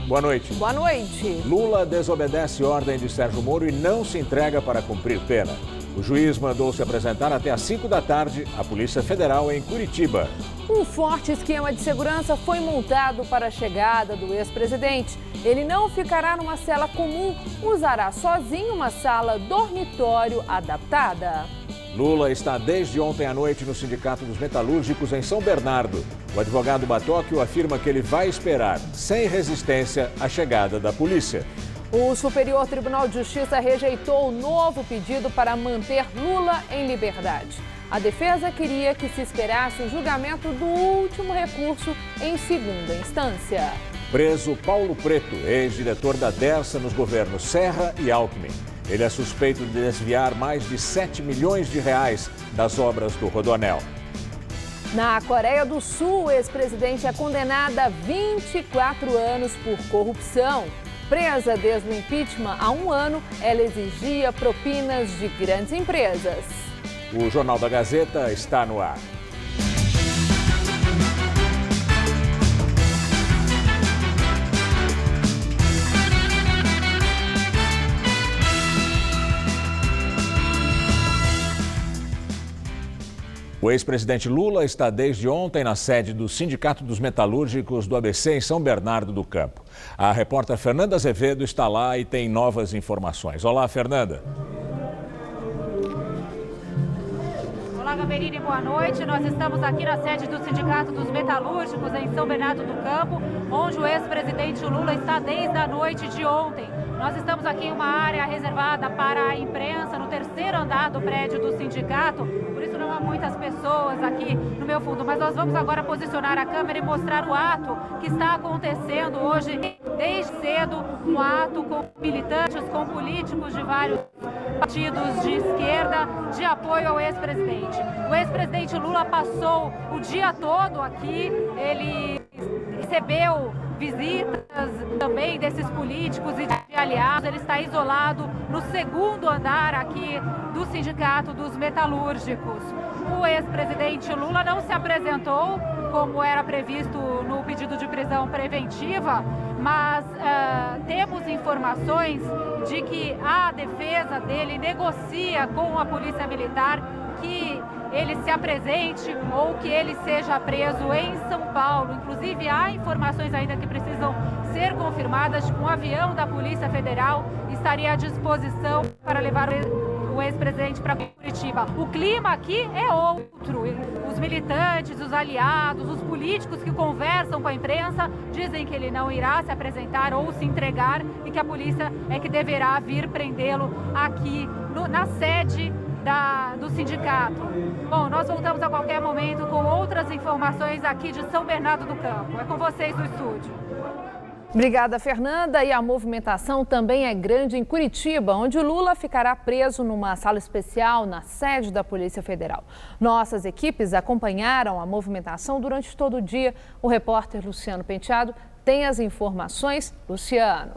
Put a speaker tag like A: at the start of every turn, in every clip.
A: boa noite.
B: Boa noite.
A: Lula desobedece ordem de Sérgio Moro e não se entrega para cumprir pena. O juiz mandou se apresentar até às 5 da tarde à Polícia Federal em Curitiba.
B: Um forte esquema de segurança foi montado para a chegada do ex-presidente. Ele não ficará numa cela comum, usará sozinho uma sala dormitório adaptada.
A: Lula está desde ontem à noite no Sindicato dos Metalúrgicos em São Bernardo. O advogado Batóquio afirma que ele vai esperar, sem resistência, a chegada da polícia.
B: O Superior Tribunal de Justiça rejeitou o novo pedido para manter Lula em liberdade. A defesa queria que se esperasse o julgamento do último recurso em segunda instância.
A: Preso Paulo Preto, ex-diretor da Dersa nos governos Serra e Alckmin. Ele é suspeito de desviar mais de 7 milhões de reais das obras do Rodoanel.
B: Na Coreia do Sul, o ex-presidente é condenado a 24 anos por corrupção. Presa desde o impeachment há 1 ano, ela exigia propinas de grandes empresas.
A: O Jornal da Gazeta está no ar. O ex-presidente Lula está desde ontem na sede do Sindicato dos Metalúrgicos do ABC em São Bernardo do Campo. A repórter Fernanda Azevedo está lá e tem novas informações. Olá, Fernanda.
C: Olá, Gamberini, boa noite. Nós estamos aqui na sede do Sindicato dos Metalúrgicos em São Bernardo do Campo, onde o ex-presidente Lula está desde a noite de ontem. Nós estamos aqui em uma área reservada para a imprensa, no 3º andar do prédio do sindicato, por isso não há muitas pessoas aqui no meu fundo, mas nós vamos agora posicionar a câmera e mostrar o ato que está acontecendo hoje, desde cedo, um ato com militantes, com políticos de vários partidos de esquerda, de apoio ao ex-presidente. O ex-presidente Lula passou o dia todo aqui, ele recebeu visitas também desses políticos e de aliados. Ele está isolado no 2º andar aqui do Sindicato dos Metalúrgicos. O ex-presidente Lula não se apresentou como era previsto no pedido de prisão preventiva, mas temos informações de que a defesa dele negocia com a Polícia Militar que ele se apresente ou que ele seja preso em São Paulo. Inclusive, há informações ainda que precisam ser confirmadas de que um avião da Polícia Federal estaria à disposição para levar o ex-presidente para Curitiba. O clima aqui é outro. Os militantes, os aliados, os políticos que conversam com a imprensa dizem que ele não irá se apresentar ou se entregar e que a polícia é que deverá vir prendê-lo aqui na sede do sindicato. Bom, nós voltamos a qualquer momento com outras informações aqui de São Bernardo do Campo. É com vocês no estúdio.
B: Obrigada, Fernanda. E a movimentação também é grande em Curitiba, onde Lula ficará preso numa sala especial na sede da Polícia Federal. Nossas equipes acompanharam a movimentação durante todo o dia. O repórter Luciano Penteado tem as informações. Luciano.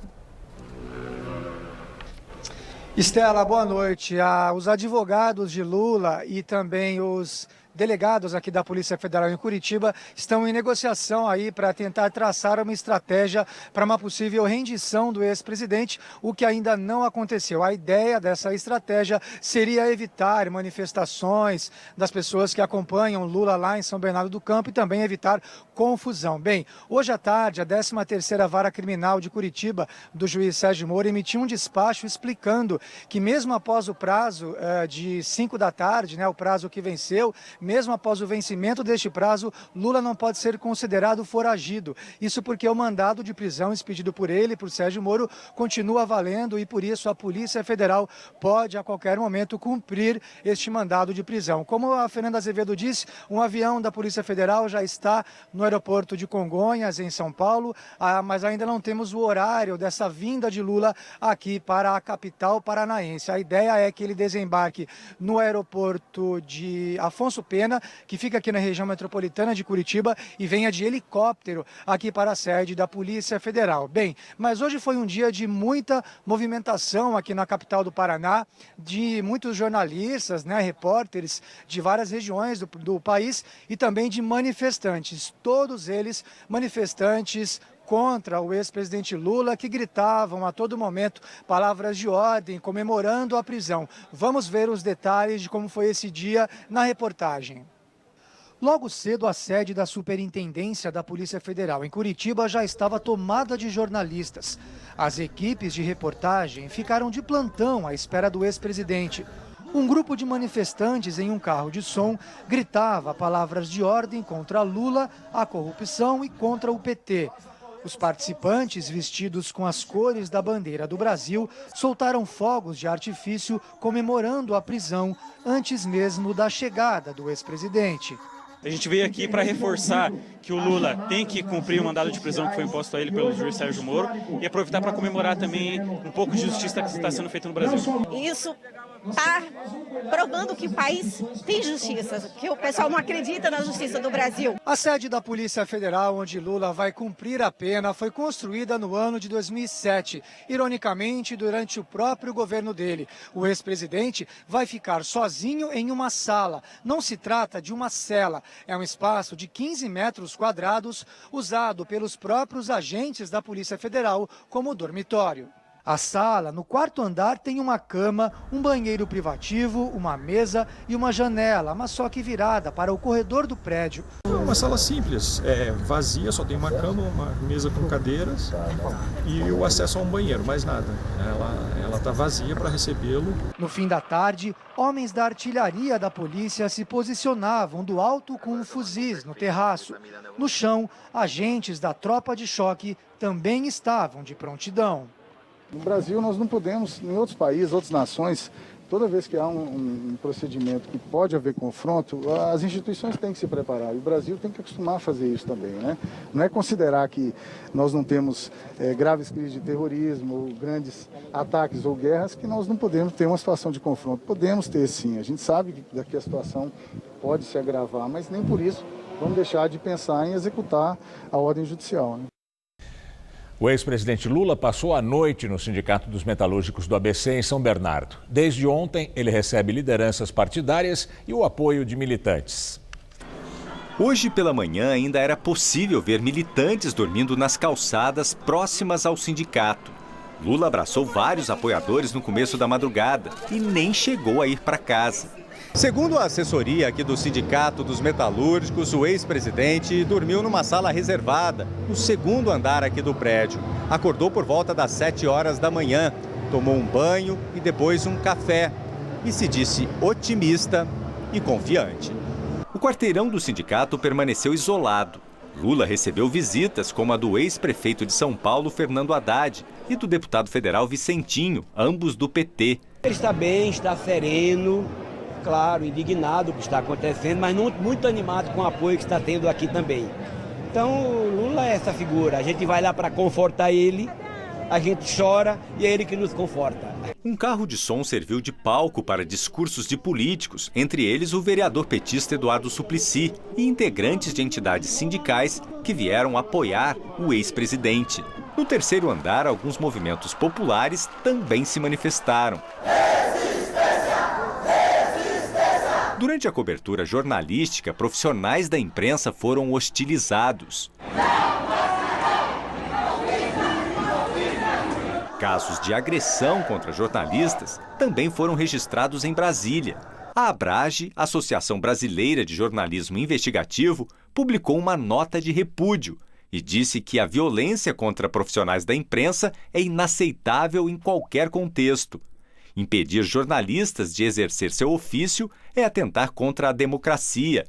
D: Estela, boa noite. Os advogados de Lula e também os delegados aqui da Polícia Federal em Curitiba estão em negociação aí para tentar traçar uma estratégia para uma possível rendição do ex-presidente, o que ainda não aconteceu. A ideia dessa estratégia seria evitar manifestações das pessoas que acompanham Lula lá em São Bernardo do Campo e também evitar confusão. Bem, hoje à tarde, a 13ª Vara Criminal de Curitiba, do juiz Sérgio Moro, emitiu um despacho explicando que mesmo após o prazo de 5 da tarde, né, o prazo que venceu, mesmo após o vencimento deste prazo, Lula não pode ser considerado foragido. Isso porque o mandado de prisão expedido por ele, por Sérgio Moro, continua valendo e por isso a Polícia Federal pode a qualquer momento cumprir este mandado de prisão. Como a Fernanda Azevedo disse, um avião da Polícia Federal já está no aeroporto de Congonhas, em São Paulo, mas ainda não temos o horário dessa vinda de Lula aqui para a capital paranaense. A ideia é que ele desembarque no aeroporto de Afonso Pena, que fica aqui na região metropolitana de Curitiba, e venha de helicóptero aqui para a sede da Polícia Federal. Bem, mas hoje foi um dia de muita movimentação aqui na capital do Paraná, de muitos jornalistas, né, repórteres de várias regiões do país e também de manifestantes, todos eles manifestantes contra o ex-presidente Lula, que gritavam a todo momento palavras de ordem, comemorando a prisão. Vamos ver os detalhes de como foi esse dia na reportagem. Logo cedo, a sede da Superintendência da Polícia Federal em Curitiba já estava tomada de jornalistas. As equipes de reportagem ficaram de plantão à espera do ex-presidente. Um grupo de manifestantes em um carro de som gritava palavras de ordem contra Lula, a corrupção e contra o PT. Os participantes, vestidos com as cores da bandeira do Brasil, soltaram fogos de artifício comemorando a prisão antes mesmo da chegada do ex-presidente.
E: A gente veio aqui para reforçar que o Lula tem que cumprir o mandado de prisão que foi imposto a ele pelo juiz Sérgio Moro e aproveitar para comemorar também um pouco de justiça que está sendo feita no Brasil.
F: Isso está provando que o país tem justiça, que o pessoal não acredita na justiça do Brasil.
D: A sede da Polícia Federal, onde Lula vai cumprir a pena, foi construída no ano de 2007, ironicamente, durante o próprio governo dele. O ex-presidente vai ficar sozinho em uma sala. Não se trata de uma cela, é um espaço de 15 metros quadrados, usado pelos próprios agentes da Polícia Federal como dormitório. A sala, no quarto andar, tem uma cama, um banheiro privativo, uma mesa e uma janela, mas só que virada para o corredor do prédio.
G: É uma sala simples, vazia, só tem uma cama, uma mesa com cadeiras e o acesso a um banheiro, mais nada. Ela está vazia para recebê-lo.
D: No fim da tarde, homens da artilharia da polícia se posicionavam do alto com fuzis no terraço. No chão, agentes da tropa de choque também estavam de prontidão.
H: No Brasil, nós não podemos, em outros países, outras nações, toda vez que há um procedimento que pode haver confronto, as instituições têm que se preparar. E o Brasil tem que acostumar a fazer isso também, né? Não é considerar que nós não temos graves crises de terrorismo, ou grandes ataques ou guerras, que nós não podemos ter uma situação de confronto. Podemos ter, sim. A gente sabe que a situação pode se agravar, mas nem por isso vamos deixar de pensar em executar a ordem judicial, né?
A: O ex-presidente Lula passou a noite no Sindicato dos Metalúrgicos do ABC em São Bernardo. Desde ontem, ele recebe lideranças partidárias e o apoio de militantes.
I: Hoje pela manhã ainda era possível ver militantes dormindo nas calçadas próximas ao sindicato. Lula abraçou vários apoiadores no começo da madrugada e nem chegou a ir para casa.
J: Segundo a assessoria aqui do Sindicato dos Metalúrgicos, o ex-presidente dormiu numa sala reservada, no segundo andar aqui do prédio. Acordou por volta das 7 horas da manhã, tomou um banho e depois um café. E se disse otimista e confiante.
I: O quarteirão do sindicato permaneceu isolado. Lula recebeu visitas como a do ex-prefeito de São Paulo, Fernando Haddad, e do deputado federal Vicentinho, ambos do PT.
K: Ele está bem, está sereno. Claro, indignado com o que está acontecendo, mas muito animado com o apoio que está tendo aqui também. Então, Lula é essa figura. A gente vai lá para confortar ele, a gente chora e é ele que nos conforta.
I: Um carro de som serviu de palco para discursos de políticos, entre eles o vereador petista Eduardo Suplicy e integrantes de entidades sindicais que vieram apoiar o ex-presidente. No terceiro andar, alguns movimentos populares também se manifestaram. Durante a cobertura jornalística, profissionais da imprensa foram hostilizados. Casos de agressão contra jornalistas também foram registrados em Brasília. A Abrage, Associação Brasileira de Jornalismo Investigativo, publicou uma nota de repúdio e disse que a violência contra profissionais da imprensa é inaceitável em qualquer contexto. Impedir jornalistas de exercer seu ofício é atentar contra a democracia.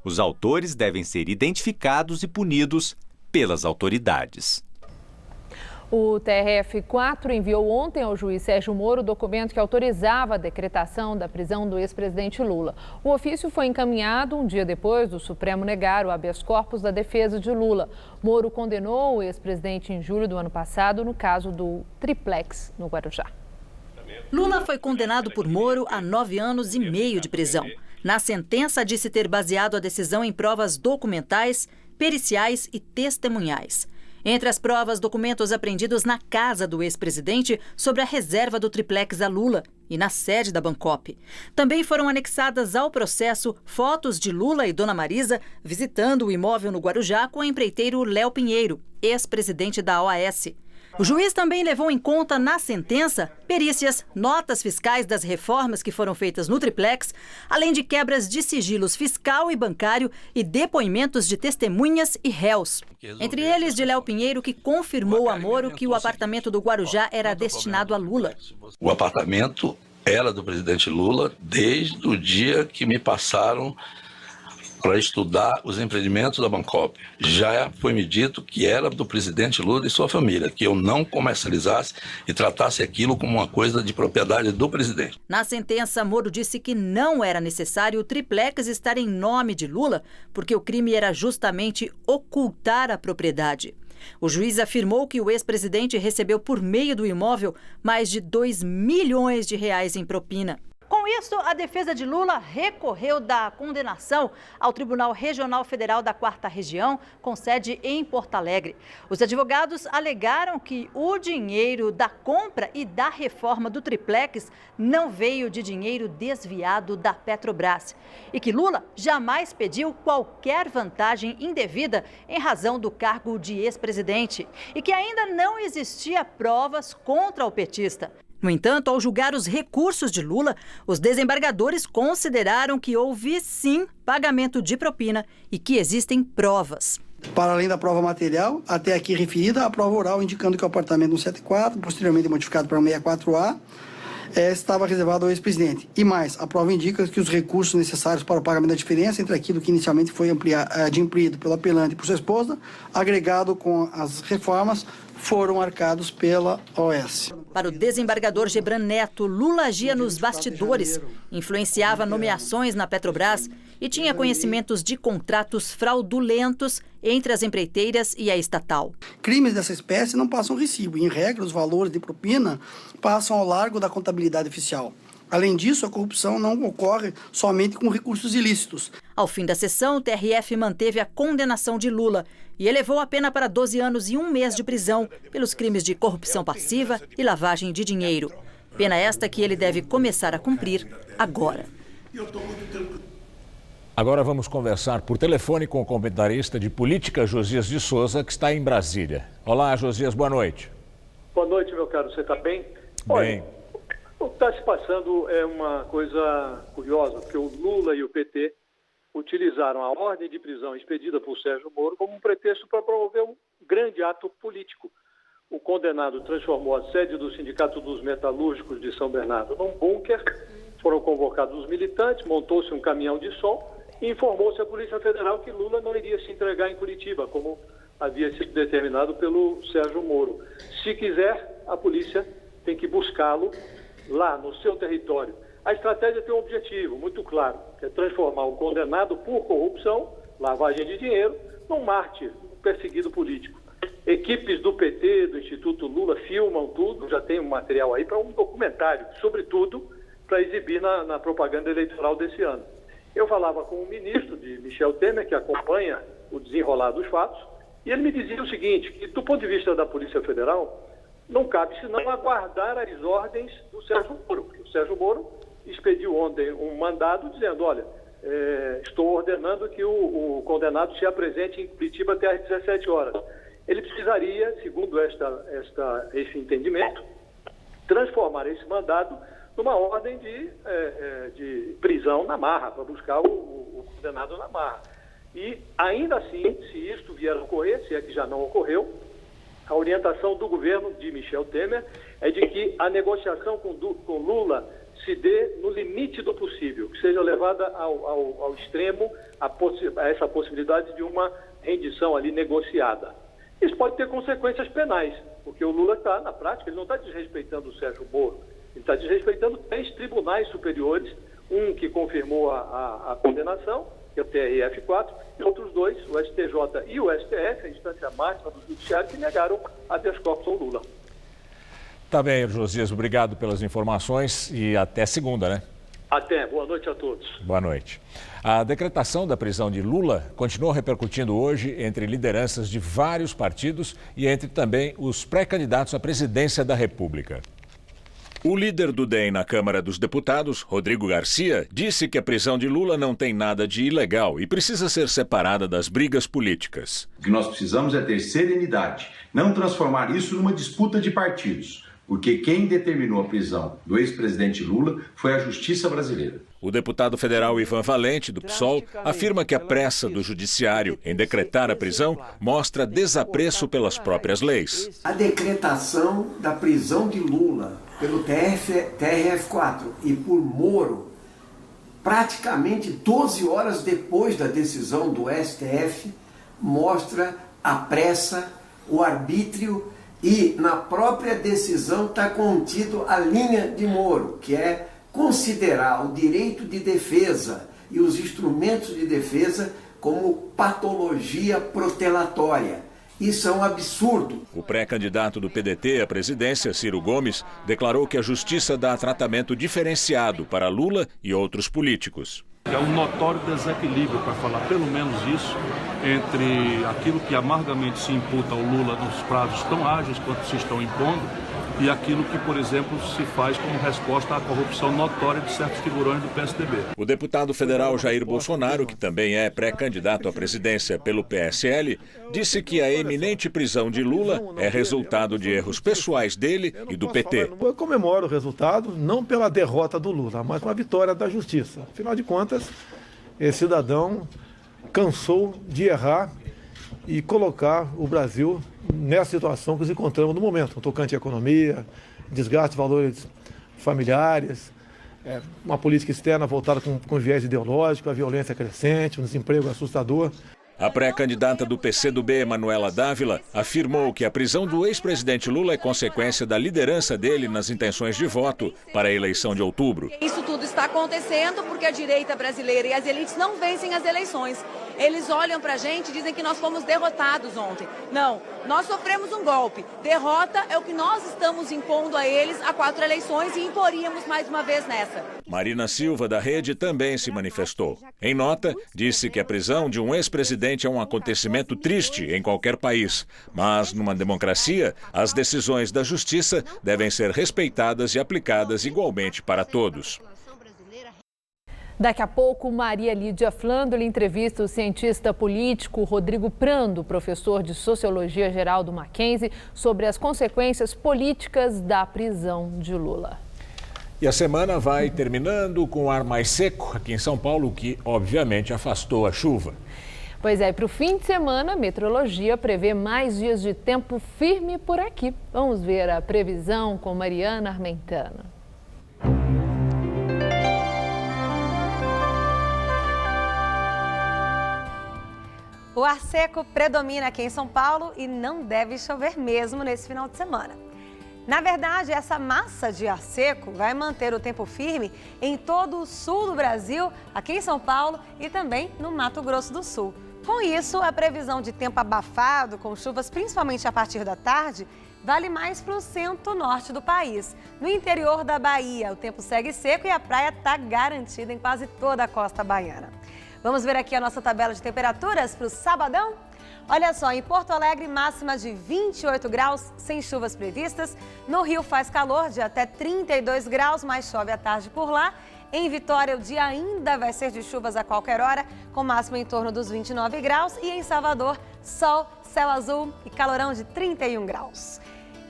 I: Os autores devem ser identificados e punidos pelas autoridades.
B: O TRF-4 enviou ontem ao juiz Sérgio Moro o documento que autorizava a decretação da prisão do ex-presidente Lula. O ofício foi encaminhado um dia depois do Supremo negar o habeas corpus da defesa de Lula. Moro condenou o ex-presidente em julho do ano passado no caso do Triplex, no Guarujá.
L: Lula foi condenado por Moro a 9 anos e meio de prisão. Na sentença, disse ter baseado a decisão em provas documentais, periciais e testemunhais. Entre as provas, documentos apreendidos na casa do ex-presidente sobre a reserva do triplex a Lula e na sede da Bancop. Também foram anexadas ao processo fotos de Lula e Dona Marisa visitando o imóvel no Guarujá com o empreiteiro Léo Pinheiro, ex-presidente da OAS. O juiz também levou em conta na sentença perícias, notas fiscais das reformas que foram feitas no triplex, além de quebras de sigilos fiscal e bancário e depoimentos de testemunhas e réus. Entre eles de Léo Pinheiro, que confirmou a Moro que o apartamento do Guarujá era destinado a Lula.
M: O apartamento era do presidente Lula desde o dia que me passaram para estudar os empreendimentos da Bancop. Já foi me dito que era do presidente Lula e sua família, que eu não comercializasse e tratasse aquilo como uma coisa de propriedade do presidente.
L: Na sentença, Moro disse que não era necessário o triplex estar em nome de Lula, porque o crime era justamente ocultar a propriedade. O juiz afirmou que o ex-presidente recebeu por meio do imóvel mais de 2 milhões de reais em propina. Com isso, a defesa de Lula recorreu da condenação ao Tribunal Regional Federal da 4ª Região, com sede em Porto Alegre. Os advogados alegaram que o dinheiro da compra e da reforma do triplex não veio de dinheiro desviado da Petrobras e que Lula jamais pediu qualquer vantagem indevida em razão do cargo de ex-presidente e que ainda não existia provas contra o petista. No entanto, ao julgar os recursos de Lula, os desembargadores consideraram que houve, sim, pagamento de propina e que existem provas.
N: Para além da prova material, até aqui referida, a prova oral indicando que o apartamento 174, posteriormente modificado para o 64A, estava reservado ao ex-presidente. E mais, a prova indica que os recursos necessários para o pagamento da diferença entre aquilo que inicialmente foi adimplido pelo apelante e por sua esposa, agregado com as reformas, foram arcados pela OAS.
L: Para o desembargador Gebran Neto, Lula agia nos bastidores, influenciava nomeações na Petrobras e tinha conhecimentos de contratos fraudulentos entre as empreiteiras e a estatal.
N: Crimes dessa espécie não passam recibo e, em regra, os valores de propina passam ao largo da contabilidade oficial. Além disso, a corrupção não ocorre somente com recursos ilícitos.
L: Ao fim da sessão, o TRF manteve a condenação de Lula e elevou a pena para 12 anos e 1 mês de prisão pelos crimes de corrupção passiva e lavagem de dinheiro. Pena esta que ele deve começar a cumprir agora.
A: Agora vamos conversar por telefone com o comentarista de política Josias de Souza, que está em Brasília. Olá, Josias, boa noite.
O: Boa noite, meu caro. Você está bem?
A: Bem.
O: O que está se passando é uma coisa curiosa, porque o Lula e o PT utilizaram a ordem de prisão expedida por Sérgio Moro como um pretexto para promover um grande ato político. O condenado transformou a sede do Sindicato dos Metalúrgicos de São Bernardo num bunker, foram convocados os militantes, montou-se um caminhão de som e informou-se à Polícia Federal que Lula não iria se entregar em Curitiba, como havia sido determinado pelo Sérgio Moro. Se quiser, a polícia tem que buscá-lo lá no seu território. A estratégia tem um objetivo muito claro, que é transformar o condenado por corrupção, lavagem de dinheiro, num mártir, um perseguido político. Equipes do PT, do Instituto Lula, filmam tudo, já tem um material aí para um documentário, sobretudo para exibir na propaganda eleitoral desse ano. Eu falava com o ministro de Michel Temer, que acompanha o desenrolar dos fatos, e ele me dizia o seguinte, que do ponto de vista da Polícia Federal, não cabe senão aguardar as ordens do Sérgio Moro. O Sérgio Moro expediu ontem um mandado dizendo, olha, estou ordenando que o condenado se apresente em Curitiba até às 17 horas. Ele precisaria, segundo esse entendimento, transformar esse mandado numa ordem de prisão na marra, para buscar o condenado na marra. E ainda assim, se isto vier a ocorrer, se é que já não ocorreu, a orientação do governo de Michel Temer é de que a negociação com Lula se dê no limite do possível, que seja levada ao extremo a essa possibilidade de uma rendição ali negociada. Isso pode ter consequências penais, porque o Lula está, na prática, ele não está desrespeitando o Sérgio Moro, ele está desrespeitando 3 tribunais superiores, um que confirmou a condenação, que é o TRF4, e outros 2, o STJ e o STF, a instância máxima do judiciário, que negaram habeas corpus ao Lula.
A: Tá bem, Josias, obrigado pelas informações e até segunda, né?
O: Até, boa noite a todos.
A: Boa noite. A decretação da prisão de Lula continuou repercutindo hoje entre lideranças de vários partidos e entre também os pré-candidatos à presidência da República. O líder do DEM na Câmara dos Deputados, Rodrigo Garcia, disse que a prisão de Lula não tem nada de ilegal e precisa ser separada das brigas políticas.
P: O que nós precisamos é ter serenidade, não transformar isso numa disputa de partidos, porque quem determinou a prisão do ex-presidente Lula foi a Justiça brasileira.
A: O deputado federal Ivan Valente, do PSOL, afirma que a pressa do judiciário em decretar a prisão mostra desapreço pelas próprias leis.
Q: A decretação da prisão de Lula pelo TRF4 e por Moro, praticamente 12 horas depois da decisão do STF, mostra a pressa, o arbítrio, e na própria decisão está contido a linha de Moro, que é considerar o direito de defesa e os instrumentos de defesa como patologia protelatória. Isso é um absurdo.
A: O pré-candidato do PDT à presidência, Ciro Gomes, declarou que a justiça dá tratamento diferenciado para Lula e outros políticos.
R: É um notório desequilíbrio, para falar pelo menos isso, entre aquilo que amargamente se imputa ao Lula nos prazos tão ágeis quanto se estão impondo e aquilo que, por exemplo, se faz como resposta à corrupção notória de certos figurões do PSDB.
A: O deputado federal Jair Bolsonaro, que também é pré-candidato à presidência pelo PSL, disse que a eminente prisão de Lula é resultado de erros pessoais dele e do PT.
S: Eu comemoro o resultado, não pela derrota do Lula, mas pela vitória da justiça. Afinal de contas, esse cidadão cansou de errar e colocar o Brasil nessa situação que nos encontramos no momento, um tocante à economia, desgaste de valores familiares, uma política externa voltada com viés ideológico, a violência crescente, um desemprego assustador.
A: A pré-candidata do PCdoB, Manuela Dávila, afirmou que a prisão do ex-presidente Lula é consequência da liderança dele nas intenções de voto para a eleição de outubro.
T: Isso tudo está acontecendo porque a direita brasileira e as elites não vencem as eleições. Eles olham pra gente e dizem que nós fomos derrotados ontem. Não, nós sofremos um golpe. Derrota é o que nós estamos impondo a eles há 4 eleições e imporíamos mais uma vez nessa.
A: Marina Silva, da Rede, também se manifestou. Em nota, disse que a prisão de um ex-presidente é um acontecimento triste em qualquer país. Mas, numa democracia, as decisões da justiça devem ser respeitadas e aplicadas igualmente para todos.
B: Daqui a pouco, Maria Lídia Flandoli entrevista o cientista político Rodrigo Prando, professor de Sociologia Geral do Mackenzie, sobre as consequências políticas da prisão de Lula.
A: E a semana vai terminando com o ar mais seco aqui em São Paulo, que obviamente afastou a chuva.
B: Pois é, para o fim de semana, a meteorologia prevê mais dias de tempo firme por aqui. Vamos ver a previsão com Mariana Armentano.
U: O ar seco predomina aqui em São Paulo e não deve chover mesmo nesse final de semana. Na verdade, essa massa de ar seco vai manter o tempo firme em todo o sul do Brasil, aqui em São Paulo e também no Mato Grosso do Sul. Com isso, a previsão de tempo abafado, com chuvas principalmente a partir da tarde, vale mais para o centro-norte do país. No interior da Bahia, o tempo segue seco e a praia está garantida em quase toda a costa baiana. Vamos ver aqui a nossa tabela de temperaturas para o sabadão? Olha só, em Porto Alegre, máxima de 28 graus, sem chuvas previstas. No Rio faz calor de até 32 graus, mas chove à tarde por lá. Em Vitória, o dia ainda vai ser de chuvas a qualquer hora, com máxima em torno dos 29 graus. E em Salvador, sol, céu azul e calorão de 31 graus.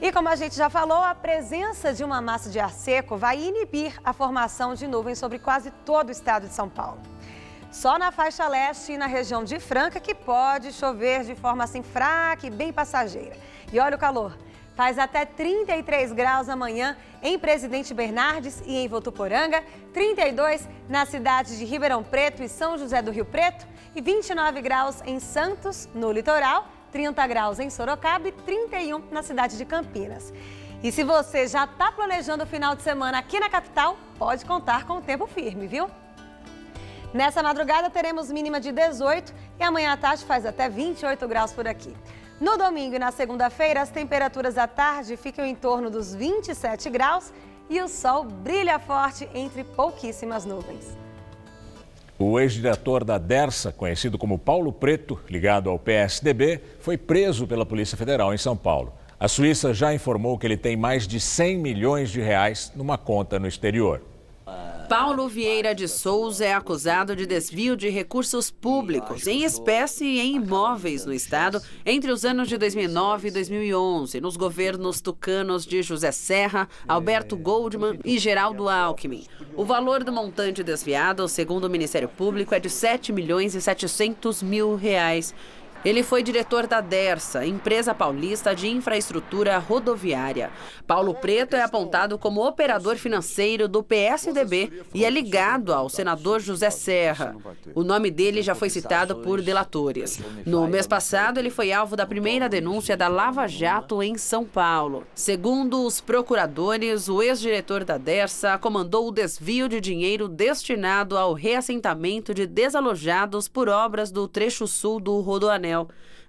U: E como a gente já falou, a presença de uma massa de ar seco vai inibir a formação de nuvens sobre quase todo o estado de São Paulo. Só na faixa leste e na região de Franca que pode chover de forma assim fraca e bem passageira. E olha o calor, faz até 33 graus amanhã em Presidente Bernardes e em Votuporanga, 32 na cidade de Ribeirão Preto e São José do Rio Preto e 29 graus em Santos, no litoral, 30 graus em Sorocaba e 31 na cidade de Campinas. E se você já está planejando o final de semana aqui na capital, pode contar com o tempo firme, viu? Nessa madrugada teremos mínima de 18 e amanhã à tarde faz até 28 graus por aqui. No domingo e na segunda-feira, as temperaturas à tarde ficam em torno dos 27 graus e o sol brilha forte entre pouquíssimas nuvens.
A: O ex-diretor da Dersa, conhecido como Paulo Preto, ligado ao PSDB, foi preso pela Polícia Federal em São Paulo. A Suíça já informou que ele tem mais de 100 milhões de reais numa conta no exterior.
C: Paulo Vieira de Souza é acusado de desvio de recursos públicos em espécie e em imóveis no estado entre os anos de 2009 e 2011, nos governos tucanos de José Serra, Alberto Goldman e Geraldo Alckmin. O valor do montante desviado, segundo o Ministério Público, é de 7 milhões e 700 mil reais. Ele foi diretor da Dersa, empresa paulista de infraestrutura rodoviária. Paulo Preto é apontado como operador financeiro do PSDB e é ligado ao senador José Serra. O nome dele já foi citado por delatores. No mês passado, ele foi alvo da primeira denúncia da Lava Jato em São Paulo. Segundo os procuradores, o ex-diretor da Dersa comandou o desvio de dinheiro destinado ao reassentamento de desalojados por obras do trecho sul do Rodoanel.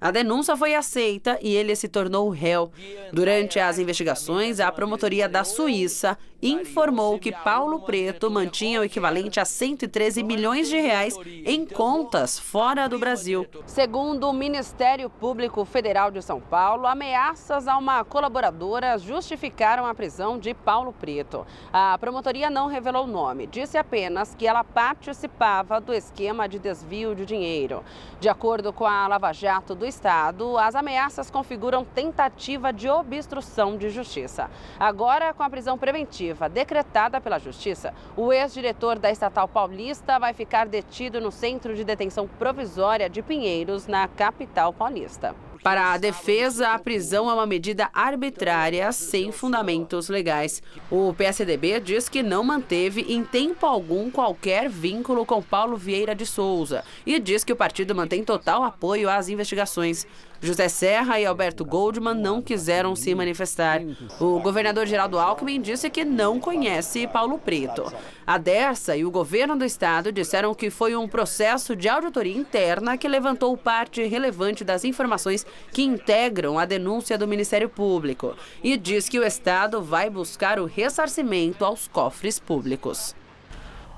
C: A denúncia foi aceita e ele se tornou réu. Durante as investigações, a promotoria da Suíça informou que Paulo Preto mantinha o equivalente a 113 milhões de reais em contas fora do Brasil. Segundo o Ministério Público Federal de São Paulo, ameaças a uma colaboradora justificaram a prisão de Paulo Preto. A promotoria não revelou o nome, disse apenas que ela participava do esquema de desvio de dinheiro. De acordo com a Lava Jato do Estado, as ameaças configuram tentativa de obstrução de justiça. Agora, com a prisão preventiva decretada pela Justiça, o ex-diretor da estatal paulista vai ficar detido no Centro de Detenção Provisória de Pinheiros, na capital paulista. Para a defesa, a prisão é uma medida arbitrária, sem fundamentos legais. O PSDB diz que não manteve em tempo algum qualquer vínculo com Paulo Vieira de Souza e diz que o partido mantém total apoio às investigações. José Serra e Alberto Goldman não quiseram se manifestar. O governador Geraldo Alckmin disse que não conhece Paulo Preto. A Dersa e o governo do estado disseram que foi um processo de auditoria interna que levantou parte relevante das informações que integram a denúncia do Ministério Público e diz que o estado vai buscar o ressarcimento aos cofres públicos.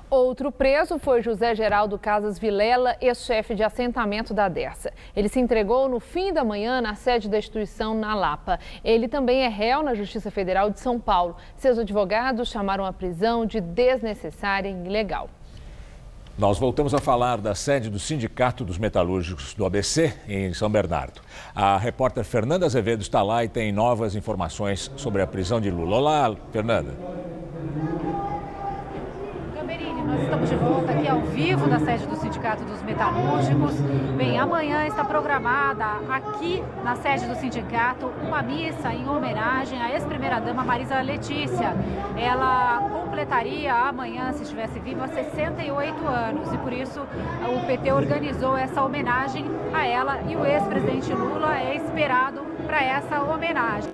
B: Outro preso foi José Geraldo Casas Vilela, ex-chefe de assentamento da Dersa. Ele se entregou no fim da manhã na sede da instituição na Lapa. Ele também é réu na Justiça Federal de São Paulo. Seus advogados chamaram a prisão de desnecessária e ilegal.
A: Nós voltamos a falar da sede do Sindicato dos Metalúrgicos do ABC, em São Bernardo. A repórter Fernanda Azevedo está lá e tem novas informações sobre a prisão de Lula. Olá, Fernanda.
V: Nós estamos de volta aqui ao vivo da sede do Sindicato dos Metalúrgicos. Bem, amanhã está programada aqui na sede do sindicato uma missa em homenagem à ex-primeira-dama Marisa Letícia. Ela completaria amanhã, se estivesse viva, 68 anos e por isso o PT organizou essa homenagem a ela e o ex-presidente Lula é esperado para essa homenagem.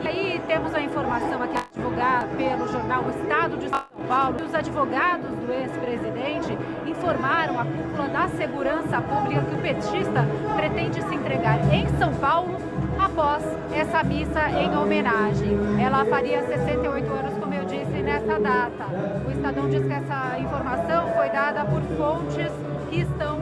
V: E aí temos a informação aqui divulgada pelo jornal Estado de São Paulo. Os advogados do ex-presidente informaram a cúpula da segurança pública que o petista pretende se entregar em São Paulo após essa missa em homenagem. Ela faria 68 anos, como eu disse, nessa data. O Estadão diz que essa informação foi dada por fontes que estão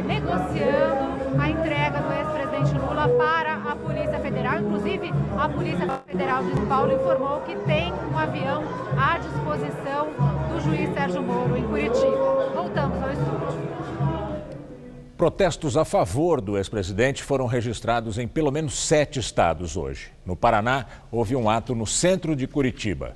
V: negociando a entrega do ex-presidente Lula para a Polícia Federal. Inclusive, a Polícia Federal de São Paulo informou que tem um avião à disposição do juiz Sérgio Moro em Curitiba. Voltamos ao estúdio.
A: Protestos a favor do ex-presidente foram registrados em pelo menos 7 estados hoje. No Paraná, houve um ato no centro de Curitiba.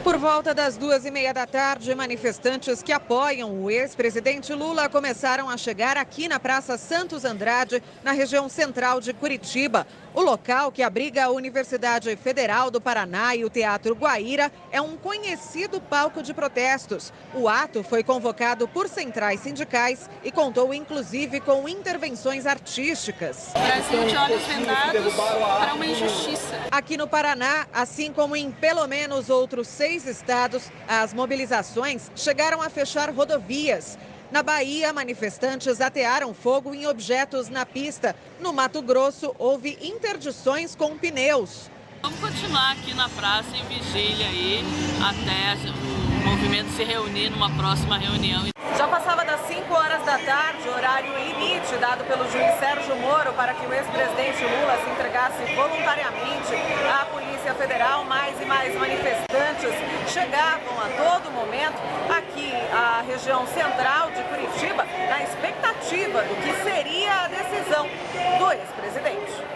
W: Por volta das 2h30 da tarde, manifestantes que apoiam o ex-presidente Lula começaram a chegar aqui na Praça Santos Andrade, na região central de Curitiba. O local, que abriga a Universidade Federal do Paraná e o Teatro Guaíra, é um conhecido palco de protestos. O ato foi convocado por centrais sindicais e contou inclusive com intervenções artísticas.
X: O Brasil de olhos vendados para uma injustiça.
W: Aqui no Paraná, assim como em pelo menos outros 6 estados, as mobilizações chegaram a fechar rodovias. Na Bahia, manifestantes atearam fogo em objetos na pista. No Mato Grosso, houve interdições com pneus.
X: Vamos continuar aqui na praça em vigília aí, até o movimento se reunir numa próxima reunião.
W: Já passava das 5 horas da tarde, horário limite dado pelo juiz Sérgio Moro para que o ex-presidente Lula se entregasse voluntariamente à Polícia Federal. Mais e mais manifestantes chegavam a todo momento aqui à região central de Curitiba, na expectativa do que seria a decisão do ex-presidente.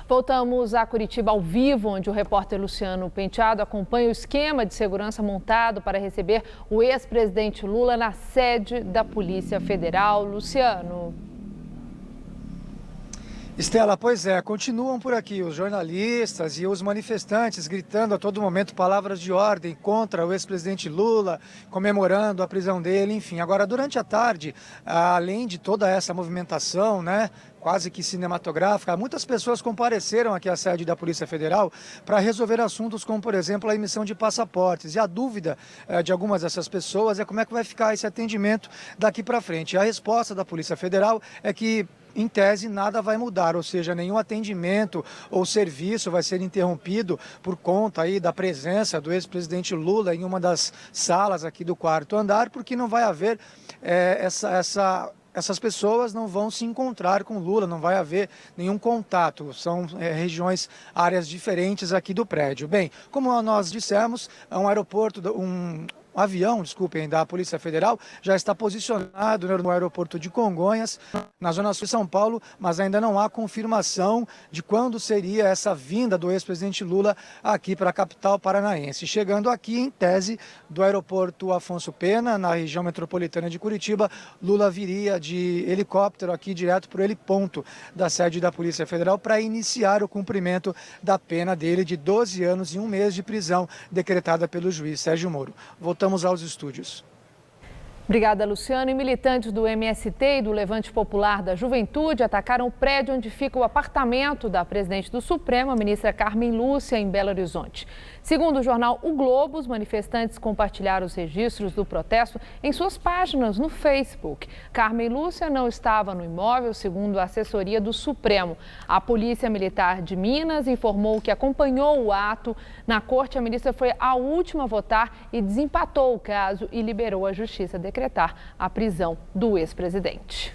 B: Voltamos a Curitiba ao vivo, onde o repórter Luciano Penteado acompanha o esquema de segurança montado para receber o ex-presidente Lula na sede da Polícia Federal. Luciano.
D: Estela, pois é, continuam por aqui os jornalistas e os manifestantes gritando a todo momento palavras de ordem contra o ex-presidente Lula, comemorando a prisão dele, enfim. Agora, durante a tarde, além de toda essa movimentação, quase que cinematográfica, muitas pessoas compareceram aqui à sede da Polícia Federal para resolver assuntos como, por exemplo, a emissão de passaportes. E a dúvida de algumas dessas pessoas é como é que vai ficar esse atendimento daqui para frente. A resposta da Polícia Federal é que, em tese, nada vai mudar, ou seja, nenhum atendimento ou serviço vai ser interrompido por conta aí da presença do ex-presidente Lula em uma das salas aqui do 4º andar, porque não vai haver essas pessoas não vão se encontrar com Lula, não vai haver nenhum contato, são regiões, áreas diferentes aqui do prédio. Bem, como nós dissemos, um avião, da Polícia Federal já está posicionado no aeroporto de Congonhas, na zona sul de São Paulo, mas ainda não há confirmação de quando seria essa vinda do ex-presidente Lula aqui para a capital paranaense. Chegando aqui, em tese, do aeroporto Afonso Pena, na região metropolitana de Curitiba, Lula viria de helicóptero aqui direto para o heliponto da sede da Polícia Federal para iniciar o cumprimento da pena dele de 12 anos e 1 mês de prisão decretada pelo juiz Sérgio Moro. Voltamos aos estúdios.
B: Obrigada, Luciano. E militantes do MST e do Levante Popular da Juventude atacaram o prédio onde fica o apartamento da presidente do Supremo, a ministra Carmen Lúcia, em Belo Horizonte. Segundo o jornal O Globo, os manifestantes compartilharam os registros do protesto em suas páginas no Facebook. Carmen Lúcia não estava no imóvel, segundo a assessoria do Supremo. A Polícia Militar de Minas informou que acompanhou o ato. Na corte, a ministra foi a última a votar e desempatou o caso e liberou a justiça decretar a prisão do ex-presidente.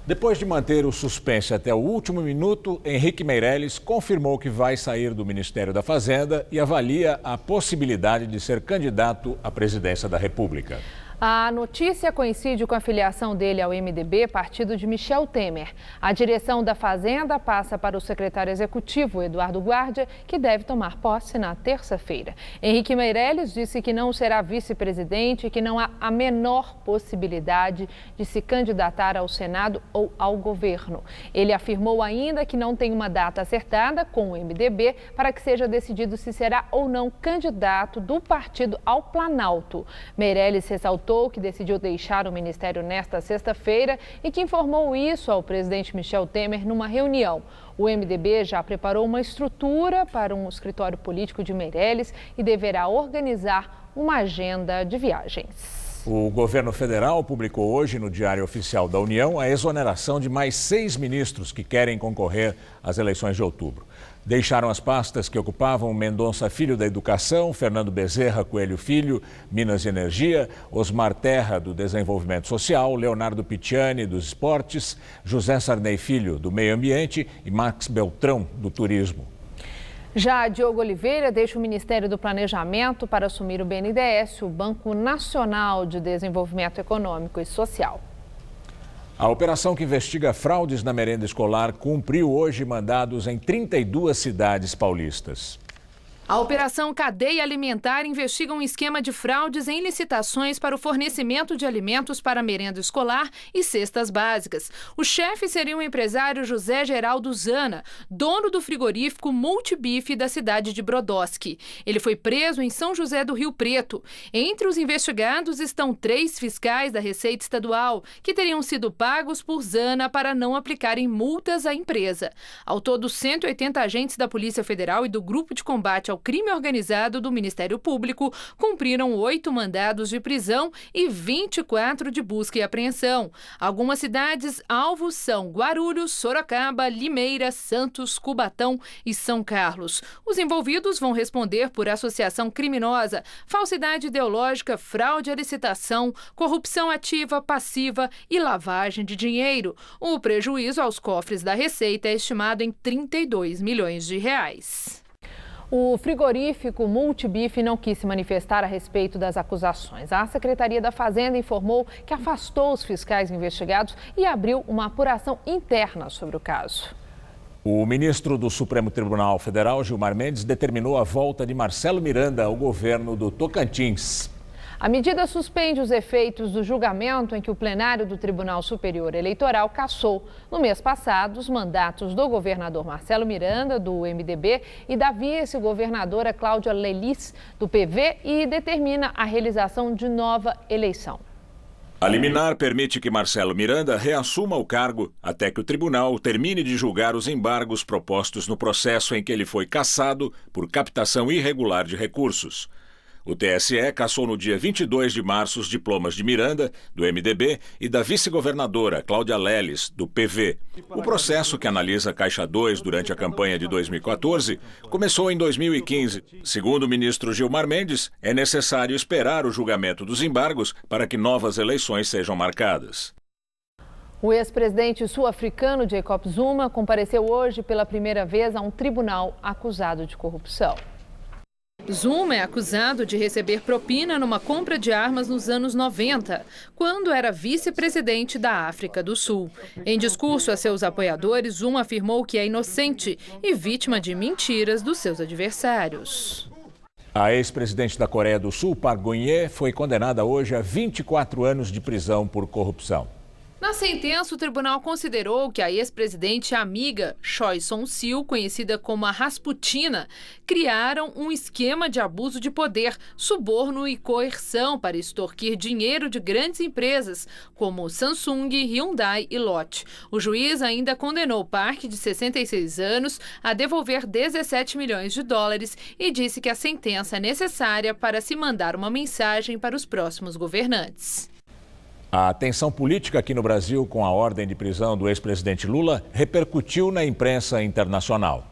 A: Depois de manter o suspense até o último minuto, Henrique Meirelles confirmou que vai sair do Ministério da Fazenda e avalia a possibilidade de ser candidato à presidência da República.
B: A notícia coincide com a filiação dele ao MDB, partido de Michel Temer. A direção da Fazenda passa para o secretário executivo, Eduardo Guardia, que deve tomar posse na terça-feira. Henrique Meirelles disse que não será vice-presidente e que não há a menor possibilidade de se candidatar ao Senado ou ao governo. Ele afirmou ainda que não tem uma data acertada com o MDB para que seja decidido se será ou não candidato do partido ao Planalto. Meirelles ressaltou que decidiu deixar o ministério nesta sexta-feira e que informou isso ao presidente Michel Temer numa reunião. O MDB já preparou uma estrutura para um escritório político de Meirelles e deverá organizar uma agenda de viagens.
A: O governo federal publicou hoje no Diário Oficial da União a exoneração de mais 6 ministros que querem concorrer às eleições de outubro. Deixaram as pastas que ocupavam Mendonça Filho da Educação, Fernando Bezerra Coelho Filho, Minas e Energia, Osmar Terra do Desenvolvimento Social, Leonardo Picciani dos Esportes, José Sarney Filho do Meio Ambiente e Max Beltrão do Turismo.
B: Já Diogo Oliveira deixa o Ministério do Planejamento para assumir o BNDES, o Banco Nacional de Desenvolvimento Econômico e Social.
A: A operação que investiga fraudes na merenda escolar cumpriu hoje mandados em 32 cidades paulistas.
E: A Operação Cadeia Alimentar investiga um esquema de fraudes em licitações para o fornecimento de alimentos para merenda escolar e cestas básicas. O chefe seria o empresário José Geraldo Zana, dono do frigorífico Multibife da cidade de Brodowski. Ele foi preso em São José do Rio Preto. Entre os investigados estão 3 fiscais da Receita Estadual, que teriam sido pagos por Zana para não aplicarem multas à empresa. Ao todo, 180 agentes da Polícia Federal e do Grupo de Combate ao ao crime organizado do Ministério Público, cumpriram 8 mandados de prisão e 24 de busca e apreensão. Algumas cidades alvos são Guarulhos, Sorocaba, Limeira, Santos, Cubatão e São Carlos. Os envolvidos vão responder por associação criminosa, falsidade ideológica, fraude à licitação, corrupção ativa, passiva e lavagem de dinheiro. O prejuízo aos cofres da Receita é estimado em 32 milhões de reais.
B: O frigorífico Multibif não quis se manifestar a respeito das acusações. A Secretaria da Fazenda informou que afastou os fiscais investigados e abriu uma apuração interna sobre o caso.
A: O ministro do Supremo Tribunal Federal, Gilmar Mendes, determinou a volta de Marcelo Miranda ao governo do Tocantins.
B: A medida suspende os efeitos do julgamento em que o plenário do Tribunal Superior Eleitoral cassou, no mês passado, os mandatos do governador Marcelo Miranda, do MDB, e da vice-governadora Cláudia Lelis, do PV, e determina a realização de nova eleição.
F: A liminar permite que Marcelo Miranda reassuma o cargo até que o tribunal termine de julgar os embargos propostos no processo em que ele foi cassado por captação irregular de recursos. O TSE cassou no dia 22 de março os diplomas de Miranda, do MDB, e da vice-governadora Cláudia Lelis, do PV. O processo, que analisa Caixa 2 durante a campanha de 2014, começou em 2015. Segundo o ministro Gilmar Mendes, é necessário esperar o julgamento dos embargos para que novas eleições sejam marcadas.
B: O ex-presidente sul-africano Jacob Zuma compareceu hoje pela primeira vez a um tribunal acusado de corrupção.
E: Zuma é acusado de receber propina numa compra de armas nos anos 90, quando era vice-presidente da África do Sul. Em discurso a seus apoiadores, Zuma afirmou que é inocente e vítima de mentiras dos seus adversários.
A: A ex-presidente da Coreia do Sul, Park Geun-hye, foi condenada hoje a 24 anos de prisão por corrupção.
E: Na sentença, o tribunal considerou que a ex-presidente e amiga Choi Son-sil, conhecida como a Rasputina, criaram um esquema de abuso de poder, suborno e coerção para extorquir dinheiro de grandes empresas como Samsung, Hyundai e Lotte. O juiz ainda condenou Park, de 66 anos, a devolver 17 milhões de dólares e disse que a sentença é necessária para se mandar uma mensagem para os próximos governantes.
A: A tensão política aqui no Brasil com a ordem de prisão do ex-presidente Lula repercutiu na imprensa internacional.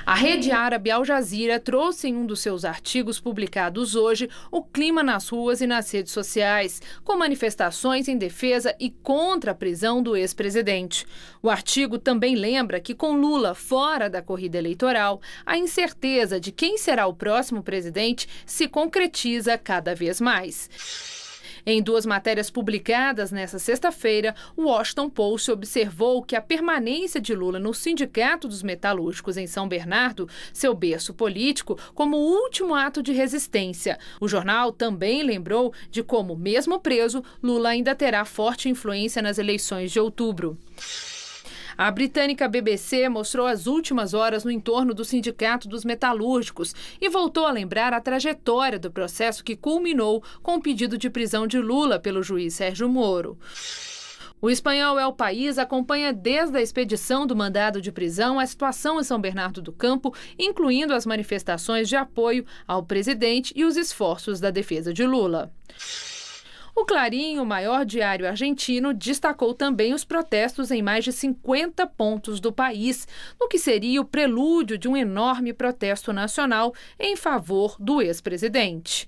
E: A rede árabe Al Jazeera trouxe em um dos seus artigos publicados hoje o clima nas ruas e nas redes sociais, com manifestações em defesa e contra a prisão do ex-presidente. O artigo também lembra que, com Lula fora da corrida eleitoral, a incerteza de quem será o próximo presidente se concretiza cada vez mais. Em 2 matérias publicadas nesta sexta-feira, o Washington Post observou que a permanência de Lula no Sindicato dos Metalúrgicos em São Bernardo, seu berço político, como o último ato de resistência. O jornal também lembrou de como, mesmo preso, Lula ainda terá forte influência nas eleições de outubro. A britânica BBC mostrou as últimas horas no entorno do Sindicato dos Metalúrgicos e voltou a lembrar a trajetória do processo que culminou com o pedido de prisão de Lula pelo juiz Sérgio Moro. O espanhol El País acompanha desde a expedição do mandado de prisão a situação em São Bernardo do Campo, incluindo as manifestações de apoio ao presidente e os esforços da defesa de Lula. O Clarim, o maior diário argentino, destacou também os protestos em mais de 50 pontos do país, no que seria o prelúdio de um enorme protesto nacional em favor do ex-presidente.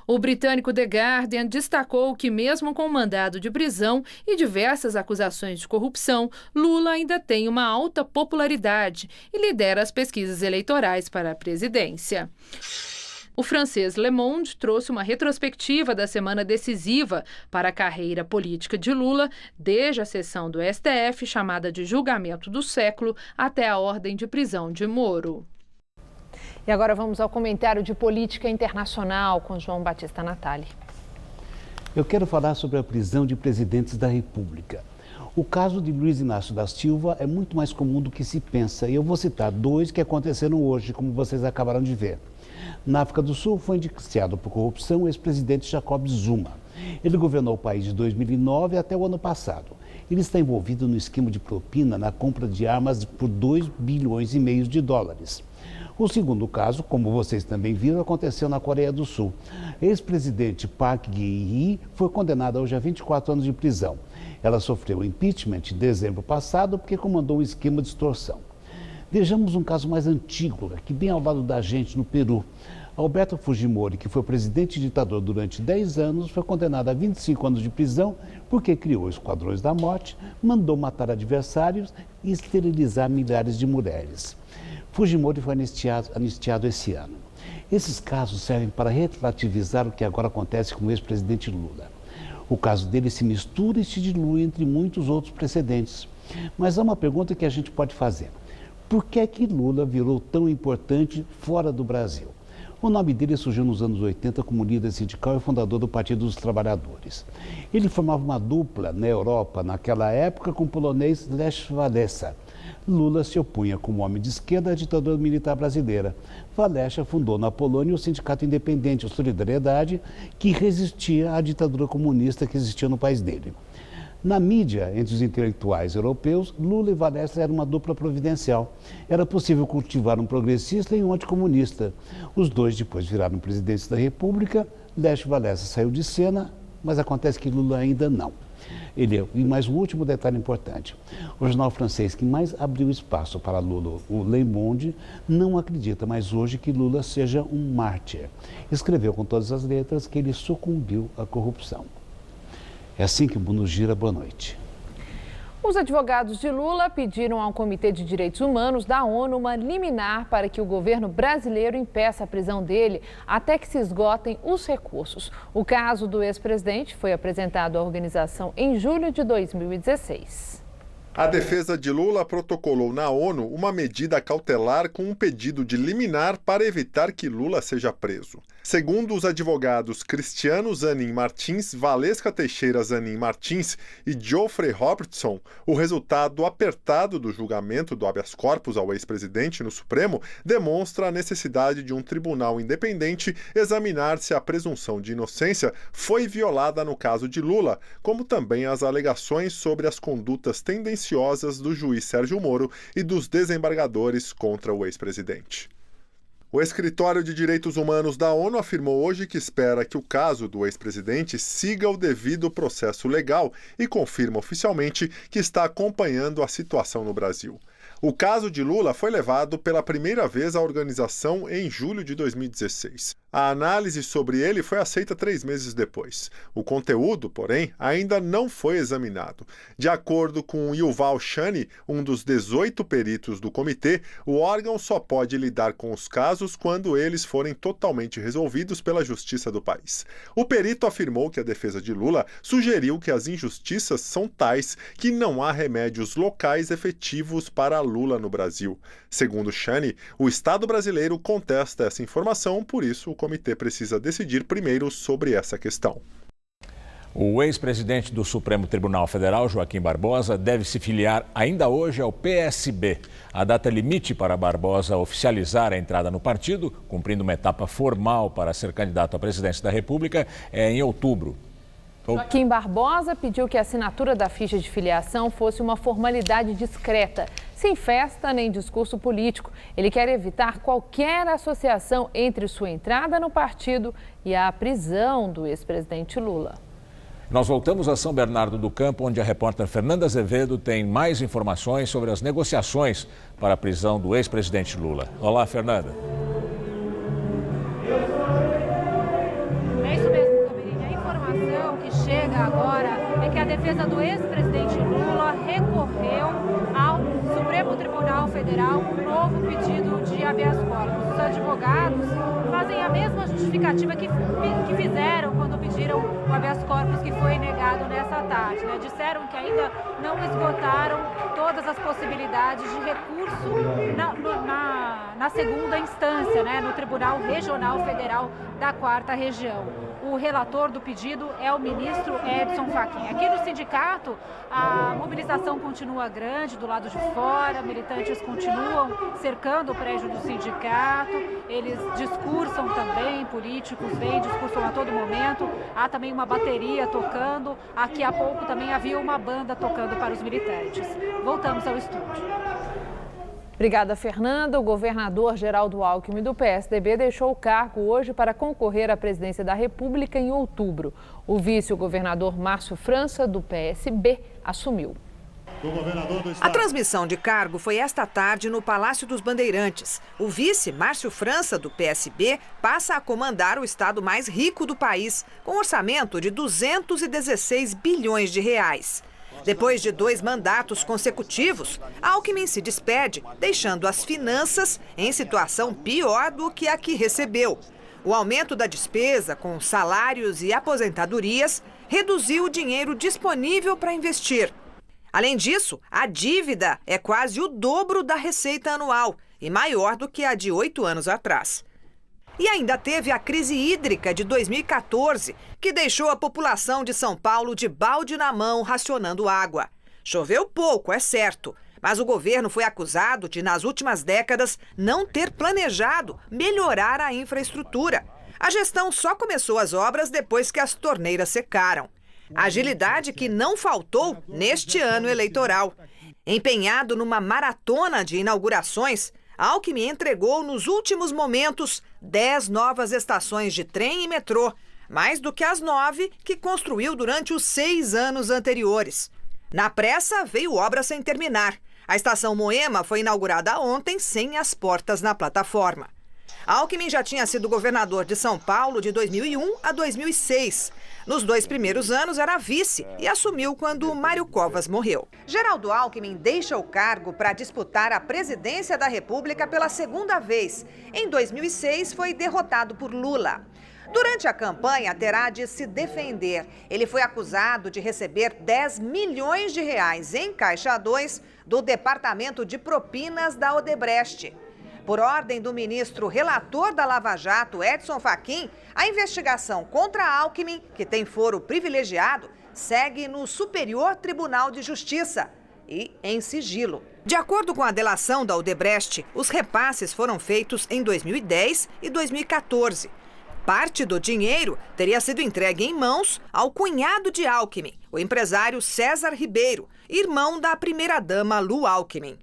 E: O britânico The Guardian destacou que, mesmo com mandado de prisão e diversas acusações de corrupção, Lula ainda tem uma alta popularidade e lidera as pesquisas eleitorais para a presidência. O francês Le Monde trouxe uma retrospectiva da semana decisiva para a carreira política de Lula, desde a sessão do STF, chamada de julgamento do século, até a ordem de prisão de Moro.
B: E agora vamos ao comentário de política internacional com João Batista Natali.
G: Eu quero falar sobre a prisão de presidentes da República. O caso de Luiz Inácio da Silva é muito mais comum do que se pensa, e eu vou citar 2 que aconteceram hoje, como vocês acabaram de ver. Na África do Sul, foi indiciado por corrupção o ex-presidente Jacob Zuma. Ele governou o país de 2009 até o ano passado. Ele está envolvido no esquema de propina na compra de armas por 2,5 bilhões de dólares. O segundo caso, como vocês também viram, aconteceu na Coreia do Sul. Ex-presidente Park Geun-hye foi condenada hoje a 24 anos de prisão. Ela sofreu impeachment em dezembro passado porque comandou um esquema de extorsão. Vejamos um caso mais antigo, aqui bem ao lado da gente, no Peru. Alberto Fujimori, que foi presidente e ditador durante 10 anos, foi condenado a 25 anos de prisão porque criou esquadrões da morte, mandou matar adversários e esterilizar milhares de mulheres. Fujimori foi anistiado esse ano. Esses casos servem para relativizar o que agora acontece com o ex-presidente Lula. O caso dele se mistura e se dilui entre muitos outros precedentes. Mas há uma pergunta que a gente pode fazer. Por que é que Lula virou tão importante fora do Brasil? O nome dele surgiu nos anos 80 como líder sindical e fundador do Partido dos Trabalhadores. Ele formava uma dupla na Europa, naquela época, com o polonês Lech Wałęsa. Lula se opunha como homem de esquerda à ditadura militar brasileira. Wałęsa fundou na Polônia o Sindicato Independente, a Solidariedade, que resistia à ditadura comunista que existia no país dele. Na mídia, entre os intelectuais europeus, Lula e Wałęsa eram uma dupla providencial. Era possível cultivar um progressista e um anticomunista. Os dois depois viraram presidentes da República. Lech Wałęsa saiu de cena, mas acontece que Lula ainda não. E mais um último detalhe importante. O jornal francês que mais abriu espaço para Lula, o Le Monde, não acredita mais hoje que Lula seja um mártir. Escreveu com todas as letras que ele sucumbiu à corrupção. É assim que o mundo gira. Boa noite.
B: Os advogados de Lula pediram ao Comitê de Direitos Humanos da ONU uma liminar para que o governo brasileiro impeça a prisão dele até que se esgotem os recursos. O caso do ex-presidente foi apresentado à organização em julho de 2016.
H: A defesa de Lula protocolou na ONU uma medida cautelar com um pedido de liminar para evitar que Lula seja preso. Segundo os advogados Cristiano Zanin Martins, Valesca Teixeira Zanin Martins e Geoffrey Robertson, o resultado apertado do julgamento do habeas corpus ao ex-presidente no Supremo demonstra a necessidade de um tribunal independente examinar se a presunção de inocência foi violada no caso de Lula, como também as alegações sobre as condutas tendenciosas do juiz Sérgio Moro e dos desembargadores contra o ex-presidente. O Escritório de Direitos Humanos da ONU afirmou hoje que espera que o caso do ex-presidente siga o devido processo legal e confirma oficialmente que está acompanhando a situação no Brasil. O caso de Lula foi levado pela primeira vez à organização em julho de 2016. A análise sobre ele foi aceita 3 meses depois. O conteúdo, porém, ainda não foi examinado. De acordo com Yuval Shany, um dos 18 peritos do comitê, o órgão só pode lidar com os casos quando eles forem totalmente resolvidos pela justiça do país. O perito afirmou que a defesa de Lula sugeriu que as injustiças são tais que não há remédios locais efetivos para Lula no Brasil. Segundo Shany, o Estado brasileiro contesta essa informação, por isso o comitê precisa decidir primeiro sobre essa questão.
A: O ex-presidente do Supremo Tribunal Federal, Joaquim Barbosa, deve se filiar ainda hoje ao PSB. A data limite para Barbosa oficializar a entrada no partido, cumprindo uma etapa formal para ser candidato à presidência da República, é em outubro.
B: Joaquim Barbosa pediu que a assinatura da ficha de filiação fosse uma formalidade discreta, sem festa nem discurso político. Ele quer evitar qualquer associação entre sua entrada no partido e a prisão do ex-presidente Lula.
A: Nós voltamos a São Bernardo do Campo, onde a repórter Fernanda Azevedo tem mais informações sobre as negociações para a prisão do ex-presidente Lula. Olá, Fernanda.
V: É isso mesmo, Camerini. A informação que chega agora é que a defesa do ex-presidente Lula recorreu ao Supremo Tribunal Federal um novo pedido de habeas corpus. Os advogados fazem a mesma justificativa que fizeram quando pediram o habeas corpus que foi negado nessa tarde, né? Disseram que ainda não esgotaram todas as possibilidades de recurso na segunda instância, né? No Tribunal Regional Federal da 4ª Região. O relator do pedido é o ministro Edson Fachin. Aqui no sindicato, a mobilização continua grande do lado de fora, militantes continuam cercando o prédio do sindicato, eles discursam também, políticos vêm, discursam a todo momento, há também uma bateria tocando, aqui há pouco também havia uma banda tocando para os militantes. Voltamos ao estúdio.
B: Obrigada, Fernanda. O governador Geraldo Alckmin, do PSDB, deixou o cargo hoje para concorrer à presidência da República em outubro. O vice-governador Márcio França, do PSB, assumiu.
I: A transmissão de cargo foi esta tarde no Palácio dos Bandeirantes. O vice, Márcio França, do PSB, passa a comandar o estado mais rico do país, com um orçamento de 216 bilhões de reais. Depois de 2 mandatos consecutivos, Alckmin se despede, deixando as finanças em situação pior do que a que recebeu. O aumento da despesa, com salários e aposentadorias, reduziu o dinheiro disponível para investir. Além disso, a dívida é quase o dobro da receita anual e maior do que a de 8 anos atrás. E ainda teve a crise hídrica de 2014, que deixou a população de São Paulo de balde na mão racionando água. Choveu pouco, é certo, mas o governo foi acusado de, nas últimas décadas, não ter planejado melhorar a infraestrutura. A gestão só começou as obras depois que as torneiras secaram. Agilidade que não faltou neste ano eleitoral. Empenhado numa maratona de inaugurações, Alckmin entregou nos últimos momentos 10 novas estações de trem e metrô, mais do que as 9 que construiu durante os 6 anos anteriores. Na pressa, veio obra sem terminar. A estação Moema foi inaugurada ontem sem as portas na plataforma. Alckmin já tinha sido governador de São Paulo de 2001 a 2006. Nos 2 primeiros anos era vice e assumiu quando Mário Covas morreu. Geraldo Alckmin deixa o cargo para disputar a presidência da República pela 2ª vez. Em 2006 foi derrotado por Lula. Durante a campanha terá de se defender. Ele foi acusado de receber 10 milhões de reais em Caixa 2 do Departamento de Propinas da Odebrecht. Por ordem do ministro relator da Lava Jato, Edson Fachin, a investigação contra Alckmin, que tem foro privilegiado, segue no Superior Tribunal de Justiça e em sigilo. De acordo com a delação da Odebrecht, os repasses foram feitos em 2010 e 2014. Parte do dinheiro teria sido entregue em mãos ao cunhado de Alckmin, o empresário César Ribeiro, irmão da primeira-dama Lu Alckmin.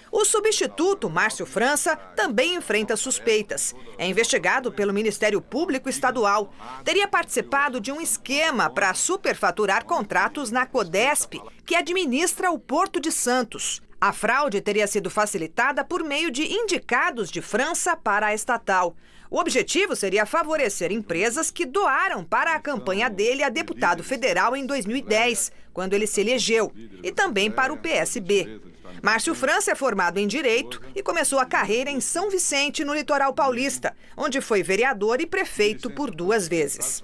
I: O substituto, Márcio França, também enfrenta suspeitas. É investigado pelo Ministério Público Estadual. Teria participado de um esquema para superfaturar contratos na Codesp, que administra o Porto de Santos. A fraude teria sido facilitada por meio de indicados de França para a estatal. O objetivo seria favorecer empresas que doaram para a campanha dele a deputado federal em 2010, quando ele se elegeu, e também para o PSB. Márcio França é formado em Direito e começou a carreira em São Vicente, no litoral paulista, onde foi vereador e prefeito por 2 vezes.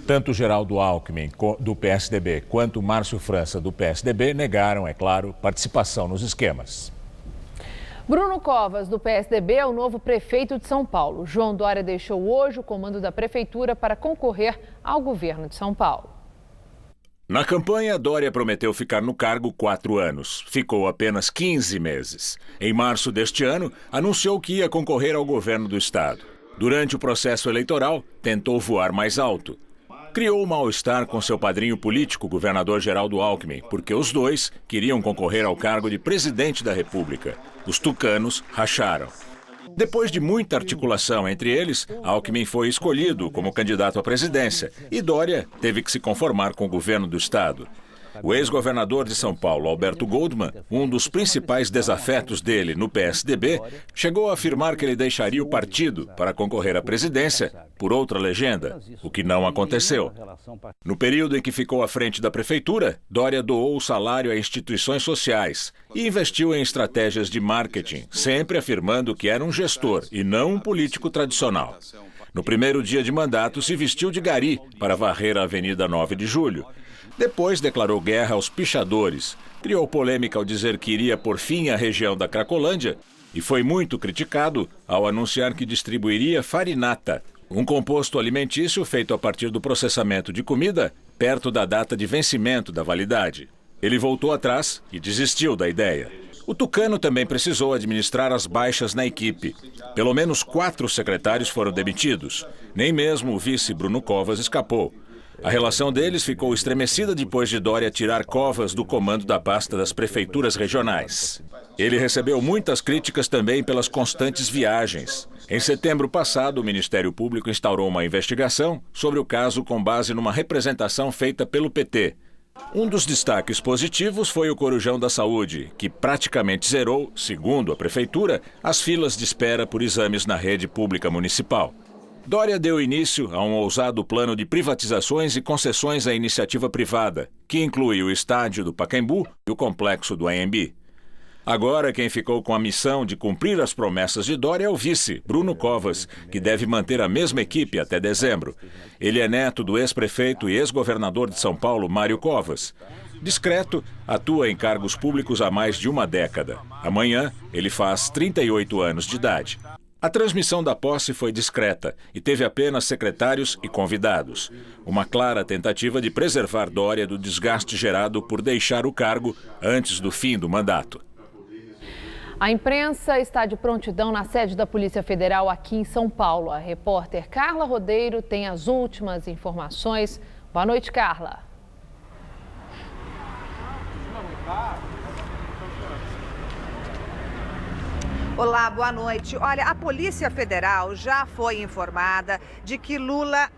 A: Tanto Geraldo Alckmin, do PSDB, quanto Márcio França, do PSDB, negaram, é claro, participação nos esquemas.
B: Bruno Covas, do PSDB, é o novo prefeito de São Paulo. João Dória deixou hoje o comando da prefeitura para concorrer ao governo de São Paulo.
F: Na campanha, Dória prometeu ficar no cargo 4 anos. Ficou apenas 15 meses. Em março deste ano, anunciou que ia concorrer ao governo do estado. Durante o processo eleitoral, tentou voar mais alto. Criou mal-estar com seu padrinho político, governador Geraldo Alckmin, porque os dois queriam concorrer ao cargo de presidente da República. Os tucanos racharam. Depois de muita articulação entre eles, Alckmin foi escolhido como candidato à presidência e Dória teve que se conformar com o governo do estado. O ex-governador de São Paulo, Alberto Goldman, um dos principais desafetos dele no PSDB, chegou a afirmar que ele deixaria o partido para concorrer à presidência por outra legenda, o que não aconteceu. No período em que ficou à frente da prefeitura, Dória doou o salário a instituições sociais e investiu em estratégias de marketing, sempre afirmando que era um gestor e não um político tradicional. No primeiro dia de mandato, se vestiu de gari para varrer a Avenida 9 de Julho. Depois declarou guerra aos pichadores, criou polêmica ao dizer que iria pôr fim à região da Cracolândia e foi muito criticado ao anunciar que distribuiria farinata, um composto alimentício feito a partir do processamento de comida perto da data de vencimento da validade. Ele voltou atrás e desistiu da ideia. O tucano também precisou administrar as baixas na equipe. Pelo menos 4 secretários foram demitidos. Nem mesmo o vice Bruno Covas escapou. A relação deles ficou estremecida depois de Dória tirar Covas do comando da pasta das prefeituras regionais. Ele recebeu muitas críticas também pelas constantes viagens. Em setembro passado, o Ministério Público instaurou uma investigação sobre o caso com base numa representação feita pelo PT. Um dos destaques positivos foi o Corujão da Saúde, que praticamente zerou, segundo a Prefeitura, as filas de espera por exames na rede pública municipal. Dória deu início a um ousado plano de privatizações e concessões à iniciativa privada, que inclui o estádio do Pacaembu e o complexo do Anhembi. Agora, quem ficou com a missão de cumprir as promessas de Dória é o vice, Bruno Covas, que deve manter a mesma equipe até dezembro. Ele é neto do ex-prefeito e ex-governador de São Paulo, Mário Covas. Discreto, atua em cargos públicos há mais de uma década. Amanhã, ele faz 38 anos de idade. A transmissão da posse foi discreta e teve apenas secretários e convidados. Uma clara tentativa de preservar Dória do desgaste gerado por deixar o cargo antes do fim do mandato.
B: A imprensa está de prontidão na sede da Polícia Federal aqui em São Paulo. A repórter Carla Rodeiro tem as últimas informações. Boa noite, Carla.
I: Olá, boa noite. Olha, a Polícia Federal já foi informada de que Lula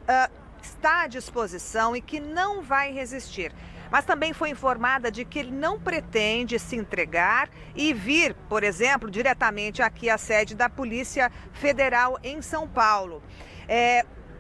I: está à disposição e que não vai resistir. Mas também foi informada de que ele não pretende se entregar e vir, por exemplo, diretamente aqui à sede da Polícia Federal em São Paulo.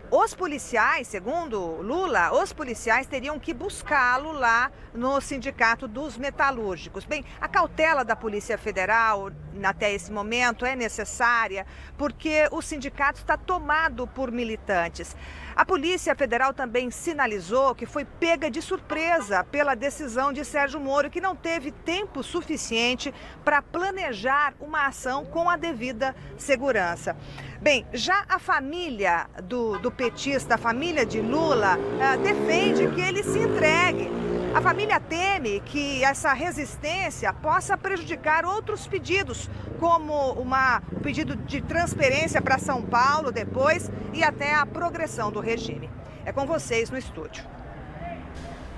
I: Os policiais, segundo Lula, os policiais teriam que buscá-lo lá no Sindicato dos Metalúrgicos. Bem, a cautela da Polícia Federal até esse momento é necessária porque o sindicato está tomado por militantes. A Polícia Federal também sinalizou que foi pega de surpresa pela decisão de Sérgio Moro, que não teve tempo suficiente para planejar uma ação com a devida segurança. Bem, já a família do petista, a família de Lula, defende que ele se entregue. A família teme que essa resistência possa prejudicar outros pedidos, como o pedido de transferência para São Paulo depois e até a progressão do regime. É com vocês no estúdio.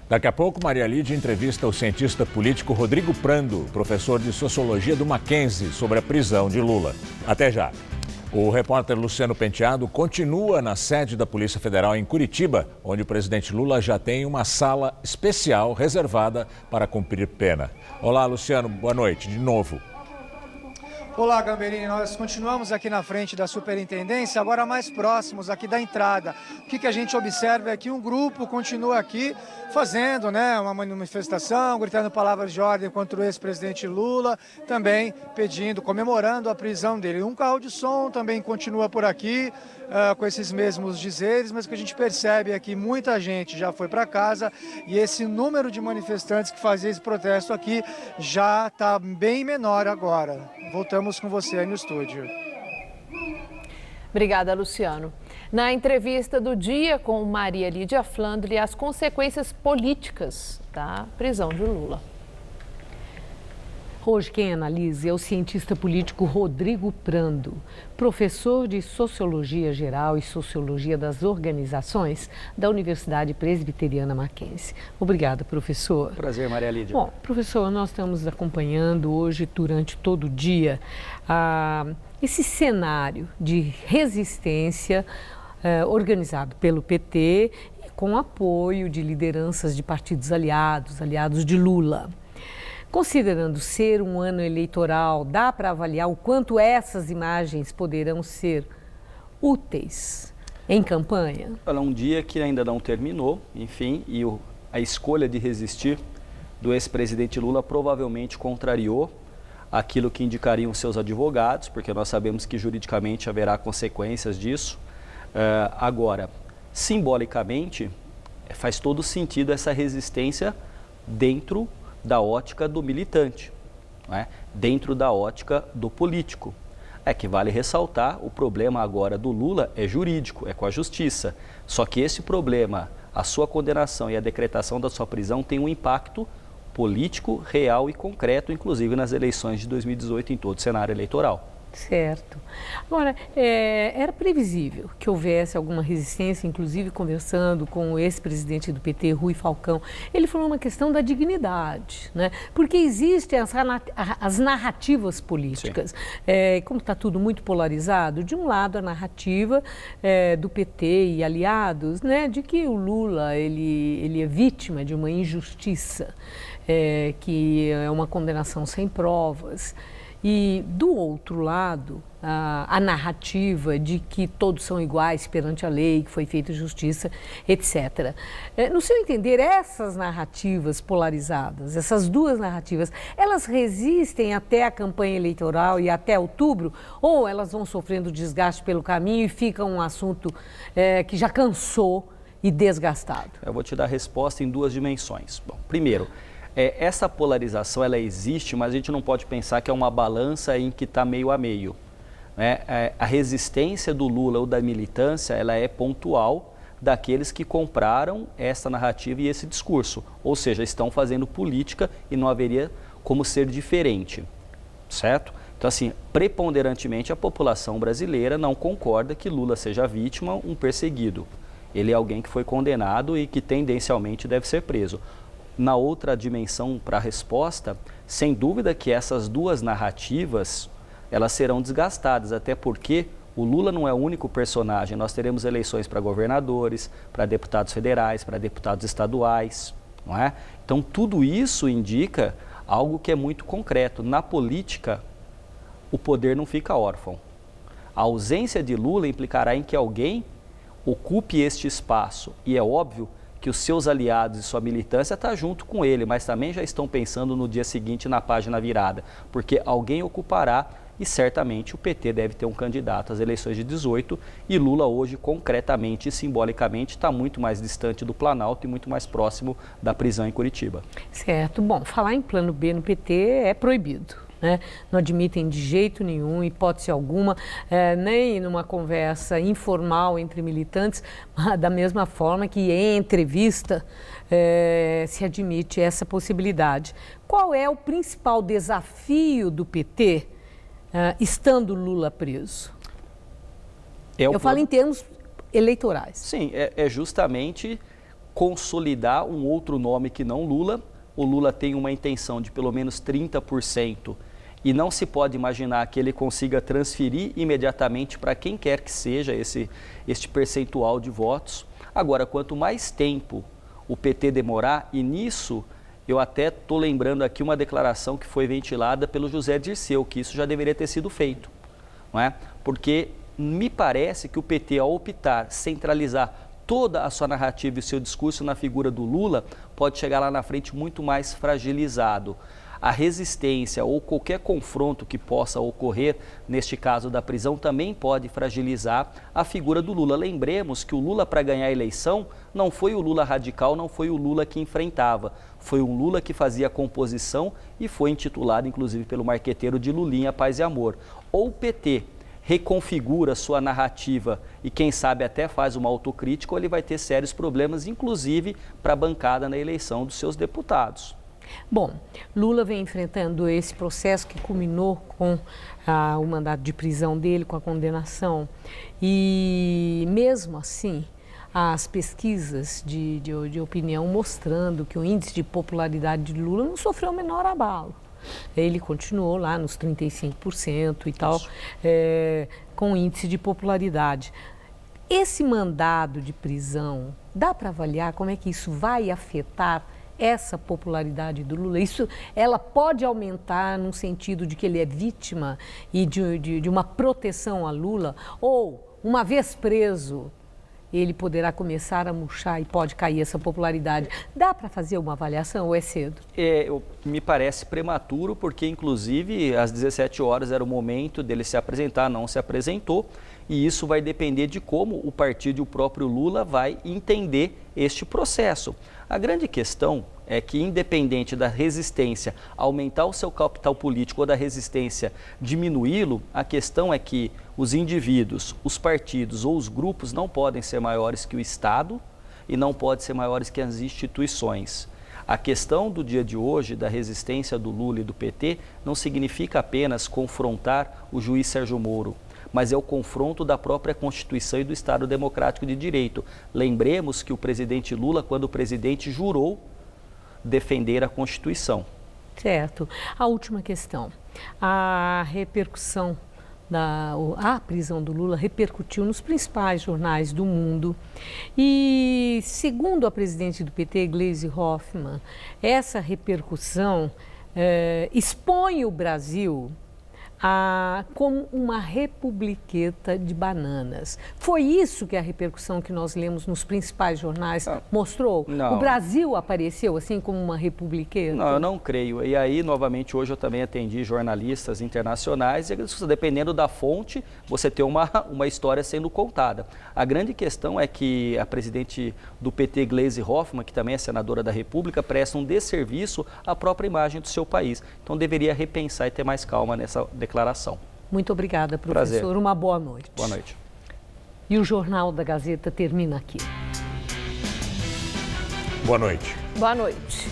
A: Daqui a pouco, Maria Lídia entrevista o cientista político Rodrigo Prando, professor de Sociologia do Mackenzie, sobre a prisão de Lula. Até já. O repórter Luciano Penteado continua na sede da Polícia Federal em Curitiba, onde o presidente Lula já tem uma sala especial reservada para cumprir pena. Olá, Luciano, boa noite de novo.
D: Olá, Gamberini, nós continuamos aqui na frente da superintendência, agora mais próximos aqui da entrada. O que a gente observa é que um grupo continua aqui fazendo uma manifestação, gritando palavras de ordem contra o ex-presidente Lula, também pedindo, comemorando a prisão dele. Um carro de som também continua por aqui, com esses mesmos dizeres, mas que a gente percebe é que muita gente já foi para casa e esse número de manifestantes que fazia esse protesto aqui já está bem menor agora. Voltamos com você aí no estúdio.
B: Obrigada, Luciano. Na entrevista do dia com Maria Lídia Flandre, as consequências políticas da prisão de Lula.
J: Hoje quem analisa é o cientista político Rodrigo Prando, professor de Sociologia Geral e Sociologia das Organizações da Universidade Presbiteriana Mackenzie. Obrigada, professor.
K: Prazer, Maria Lídia.
J: Bom, professor, nós estamos acompanhando hoje, durante todo o dia, esse cenário de resistência organizado pelo PT e com apoio de lideranças de partidos aliados de Lula. Considerando ser um ano eleitoral, dá para avaliar o quanto essas imagens poderão ser úteis em campanha?
K: Olha, um dia que ainda não terminou, enfim, e a escolha de resistir do ex-presidente Lula provavelmente contrariou aquilo que indicariam seus advogados, porque nós sabemos que juridicamente haverá consequências disso. Agora, simbolicamente, faz todo sentido essa resistência dentro da ótica do militante, não é? Dentro da ótica do político. É que vale ressaltar, o problema agora do Lula é jurídico, é com a justiça. Só que esse problema, a sua condenação e a decretação da sua prisão tem um impacto político, real e concreto, inclusive nas eleições de 2018 em todo o cenário eleitoral.
J: Certo. Agora, era previsível que houvesse alguma resistência, inclusive conversando com o ex-presidente do PT, Rui Falcão. Ele falou uma questão da dignidade, né? Porque existem as narrativas políticas. Como está tudo muito polarizado, de um lado a narrativa do PT e aliados, né, de que o Lula ele é vítima de uma injustiça, que é uma condenação sem provas. E, do outro lado, a narrativa de que todos são iguais perante a lei, que foi feita justiça, etc. No seu entender, essas narrativas polarizadas, essas duas narrativas, elas resistem até a campanha eleitoral e até outubro? Ou elas vão sofrendo desgaste pelo caminho e fica um assunto que já cansou e desgastado? Eu vou te dar a resposta em duas dimensões. Bom, primeiro, essa polarização ela existe, mas a gente não pode pensar que é uma balança em que está meio a meio. A resistência do Lula ou da militância ela é pontual daqueles que compraram essa narrativa e esse discurso. Ou seja, estão fazendo política e não haveria como ser diferente, certo? Então, assim, preponderantemente a população brasileira não concorda que Lula seja vítima, um perseguido. Ele é alguém que foi condenado e que tendencialmente deve ser preso. Na outra dimensão para a resposta, sem dúvida que essas duas narrativas, elas serão desgastadas, até porque o Lula não é o único personagem. Nós teremos eleições para governadores, para deputados federais, para deputados estaduais, não é? Então, tudo isso indica algo que é muito concreto. Na política, o poder não fica órfão. A ausência de Lula implicará em que alguém ocupe este espaço, e é óbvio que os seus aliados e sua militância estão junto com ele, mas também já estão pensando no dia seguinte na página virada, porque alguém ocupará e certamente o PT deve ter um candidato às eleições de 18 e Lula hoje concretamente e simbolicamente está muito mais distante do Planalto e muito mais próximo da prisão em Curitiba. Certo. Bom, falar em plano B no PT é proibido. Não admitem de jeito nenhum, hipótese alguma, nem numa conversa informal entre militantes, da mesma forma que em entrevista se admite essa possibilidade. Qual é o principal desafio do PT estando Lula preso? Eu falo em termos eleitorais. Sim, é justamente consolidar um outro nome que não Lula. O Lula tem uma intenção de pelo menos 30%. E não se pode imaginar que ele consiga transferir imediatamente para quem quer que seja este percentual de votos. Agora, quanto mais tempo o PT demorar, e nisso eu até estou lembrando aqui uma declaração que foi ventilada pelo José Dirceu, que isso já deveria ter sido feito, não é? Porque me parece que o PT, ao optar centralizar toda a sua narrativa e o seu discurso na figura do Lula, pode chegar lá na frente muito mais fragilizado. A resistência ou qualquer confronto que possa ocorrer, neste caso da prisão, também pode fragilizar a figura do Lula. Lembremos que o Lula, para ganhar a eleição, não foi o Lula radical, não foi o Lula que enfrentava. Foi um Lula que fazia composição e foi intitulado, inclusive, pelo marqueteiro de Lulinha, Paz e Amor. Ou o PT reconfigura sua narrativa e, quem sabe, até faz uma autocrítica, ou ele vai ter sérios problemas, inclusive, para a bancada na eleição dos seus deputados. Bom, Lula vem enfrentando esse processo que culminou com o mandato de prisão dele, com a condenação. E mesmo assim, as pesquisas de opinião mostrando que o índice de popularidade de Lula não sofreu o menor abalo. Ele continuou lá nos 35% e tal, com índice de popularidade. Esse mandado de prisão, dá para avaliar como é que isso vai afetar essa popularidade do Lula? Ela pode aumentar no sentido de que ele é vítima e de uma proteção a Lula? Ou, uma vez preso, ele poderá começar a murchar e pode cair essa popularidade? Dá para fazer uma avaliação ou é cedo? Me parece prematuro, porque inclusive às 17 horas era o momento dele se apresentar, não se apresentou, e isso vai depender de como o partido e o próprio Lula vai entender este processo. A grande questão é que, independente da resistência aumentar o seu capital político ou da resistência diminuí-lo, a questão é que os indivíduos, os partidos ou os grupos não podem ser maiores que o Estado e não podem ser maiores que as instituições.
K: A questão do dia de hoje, da resistência do Lula e do PT, não significa apenas confrontar o juiz Sérgio Moro, mas é o confronto da própria Constituição e do Estado Democrático de Direito. Lembremos que o presidente Lula, quando presidente, jurou defender a Constituição.
J: Certo. A última questão. A repercussão a prisão do Lula repercutiu nos principais jornais do mundo e, segundo a presidente do PT, Gleisi Hoffmann, essa repercussão expõe o Brasil como uma republiqueta de bananas. Foi isso que a repercussão que nós lemos nos principais jornais mostrou?
K: Não.
J: O Brasil apareceu assim como uma republiqueta?
K: Não, eu não creio. E aí, novamente, hoje eu também atendi jornalistas internacionais e, dependendo da fonte, você tem uma história sendo contada. A grande questão é que a presidente do PT, Gleisi Hoffmann, que também é senadora da República, presta um desserviço à própria imagem do seu país. Então, deveria repensar e ter mais calma nessa declaração.
J: Muito obrigada, professor.
K: Prazer.
J: Uma boa noite.
K: Boa noite.
J: E o Jornal da Gazeta termina aqui.
A: Boa noite.
B: Boa noite.